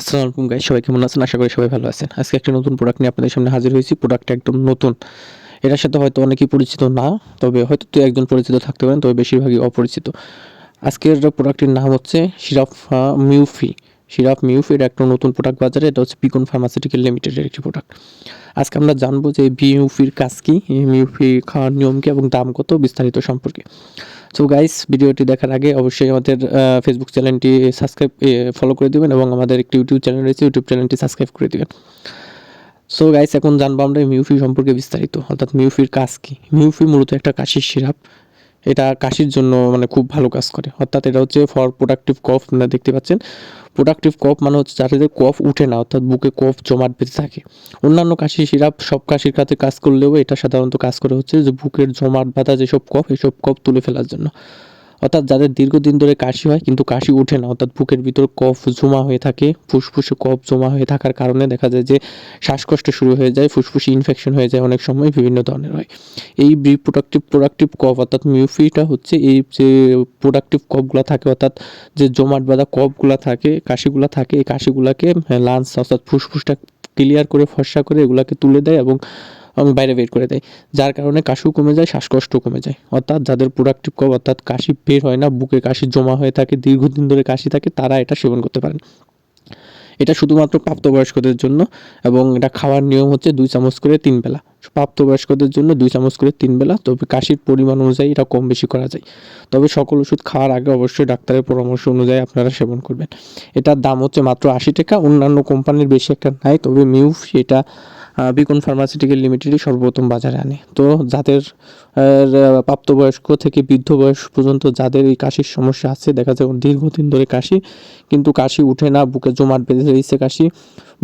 আসসালামু আলাইকুম গাইস, সবাই কেমন আছেন? আশা করি সবাই ভালো আছেন। আজকে একটা নতুন প্রোডাক্ট নিয়ে আপনাদের সামনে হাজির হয়েছি। প্রোডাক্টটা একদম নতুন। এটার সাথে হয়তো অনেকেই পরিচিত না, তবে হয়তো দু একজন পরিচিত থাকতে পারেন, তবে বেশিরভাগই অপরিচিত। আজকের প্রোডাক্টটির নাম হচ্ছে সিরাপ মিউফি। সিরাপ মিউফি এটা একটা নতুন প্রোডাক্ট বাজারে। এটা হচ্ছে পিকন ফার্মাসিউটিক্যাল লিমিটেডের একটি প্রোডাক্ট। আজকে আমরা জানবো যে মিউফির কাজ কী, এই মিউফি খাওয়ার নিয়ম কী এবং দাম কত, বিস্তারিত সম্পর্কে। সো গাইস, ভিডিওটি দেখার আগে অবশ্যই আমাদের ফেসবুক চ্যানেলটি ফলো করে দিবেন এবং আমাদের একটি ইউটিউব চ্যানেল রয়েছে, ইউটিউব চ্যানেলটি সাবস্ক্রাইব করে দিবেন। সো গাইস, এখন জানবো আমরা মিউফি সম্পর্কে বিস্তারিত, অর্থাৎ মিউফির কাজ কী। মিউফি মূলত একটা কাশির সিরাপ। এটা কাশির জন্য খুব ভালো কাজ করে, অর্থাৎ এটা হচ্ছে ফর প্রোডাক্টিভ কফ। আপনারা দেখতে পাচ্ছেন, প্রোডাক্টিভ কফ মানে হচ্ছে যাদের কফ উঠে না, অর্থাৎ বুকে কফ জমাট বেঁধে থাকে। অন্যান্য কাশির সিরাপ সব কাশির কাছে কাজ করলেও এটা সাধারণত কাজ করে হচ্ছে যে বুকের জমাট বাঁধা যেসব কফ, এসব কফ তুলে ফেলার জন্য। অর্থাৎ যাদের দীর্ঘদিন ধরে কাশি হয় কিন্তু কাশি ওঠে না, অর্থাৎ বুকের ভিতর কফ জমা হয়ে থাকে, ফুসফুসে কফ জমা হয়ে থাকার কারণে দেখা যায় যে শ্বাসকষ্ট শুরু হয়ে যায়, ফুসফুসে ইনফেকশন হয়ে যায়, অনেক সময় বিভিন্ন ধরনের হয়। এই প্রোডাক্টিভ কফ অর্থাৎ মিউফিটা হচ্ছে এই যে প্রোডাক্টিভ কফগুলো থাকে, অর্থাৎ যে জমাট বাঁধা কফগুলো থাকে, কাশিগুলো থাকে, এই কাশিগুলোকে লাংস অর্থাৎ ফুসফুসটা ক্লিয়ার করে ফর্সা করে এগুলাকে তুলে দেয় এবং বাইরে বের করে দেয়, যার কারণে কাশিও কমে যায়, শ্বাসকষ্ট কমে যায়। অর্থাৎ যাদের প্রোডাক্টিভ কফ অর্থাৎ কাশি বের হয় না, বুকে কাশি জমা হয়ে থাকে, দীর্ঘদিন ধরে কাশি থাকে, তারা এটা সেবন করতে পারেন। এটা শুধুমাত্র প্রাপ্তবয়স্কদের জন্য এবং এটা খাওয়ার নিয়ম হচ্ছে 2 চামচ করে 3 বেলা। প্রাপ্তবয়স্কদের জন্য 2 চামচ করে 3 বেলা, তবে কাশির পরিমাণ অনুযায়ী এটা কম বেশি করা যায়। তবে সকল ওষুধ খাওয়ার আগে অবশ্যই ডাক্তারের পরামর্শ অনুযায়ী আপনারা সেবন করবেন। এটার দাম হচ্ছে মাত্র 80 টাকা। অন্যান্য কোম্পানির বেশি একটা নাই, তবে মিউফি এটা বিকন ফার্মাসিউটিক্যাল লিমিটেডই সর্বপ্রথম বাজারে আনে। তো যাদের প্রাপ্তবয়স্ক থেকে বৃদ্ধ বয়স পর্যন্ত যাদের এই কাশির সমস্যা আছে, দেখা যায় দীর্ঘদিন ধরে কাশি কিন্তু কাশি উঠে না, বুকে জমাট বেঁধে রয়েছে কাশি,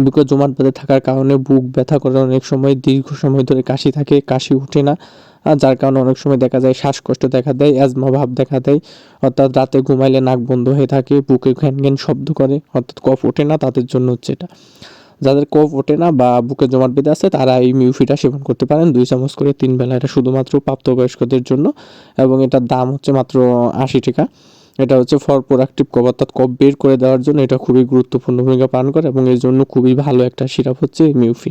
বুকে জমাট বেঁধে থাকার কারণে বুক ব্যথা করে, অনেক সময় দীর্ঘ সময় ধরে কাশি থাকে, কাশি উঠে না, যার কারণে অনেক সময় দেখা যায় শ্বাসকষ্ট দেখা দেয়, অ্যাজমা ভাব দেখা দেয়, অর্থাৎ রাতে ঘুমাইলে নাক বন্ধ হয়ে থাকে, বুকে ঘ্যান ঘ্যান শব্দ করে, অর্থাৎ কফ ওঠে না, তাদের জন্য হচ্ছে এটা। যাদের কফ ওঠে না বা বুকে জমাট বেঁধে আছে তারা এই মিউফিটা সেবন করতে পারেন 2 চামচ করে 3 বেলা। এটা শুধুমাত্র প্রাপ্তবয়স্কদের জন্য এবং এটার দাম হচ্ছে মাত্র 80 টাকা। এটা হচ্ছে ফর প্রোডাক্টিভ কফ, অর্থাৎ কফ বের করে দেওয়ার জন্য এটা খুবই গুরুত্বপূর্ণ ভূমিকা পালন করে এবং এর জন্য খুবই ভালো একটা সিরাপ হচ্ছে এই মিউফি।